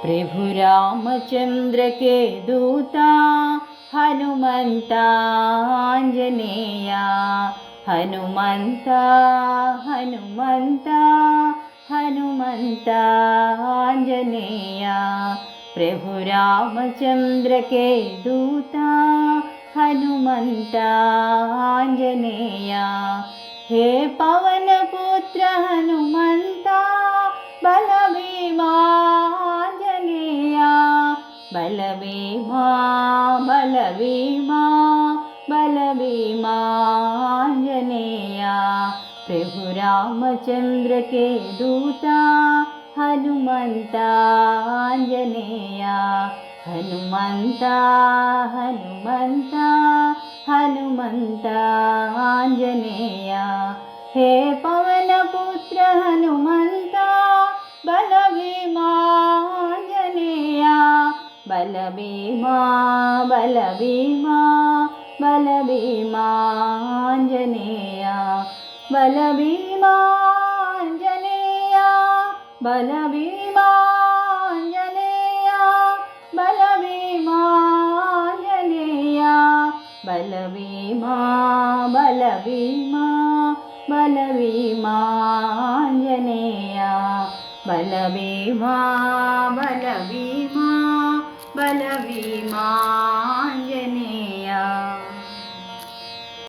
प्रभु रामचंद्र के दूता हनुमंता आंजनेया। हनुमंता हनुमंता हनुमंता आंजनेया। प्रभु रामचंद्र के दूता हनुमंता आंजनेया। हे पवन पुत्र हनुमंता बलभीमा आंजनेया। बलभीमा बलभीमा बलभीमा आंजनेया। प्रभु रामचंद्र के दूता हनुमंता आंजनेया। हनुमंता हनुमंता हनुमंता आंजनेया। हे पवन पुत्र हनुमंता बलभीमा आंजनेया। बलभीमा बलभीमा बलभीमा आंजनेया। बलभीमा आंजनेया बलभीमा आंजनेया। बलभीमा आंजनेया। बलभीमा बलभीमा बलभीमा आंजनेया। बलभीमा बलभीमा बलभीमा आंजनेया।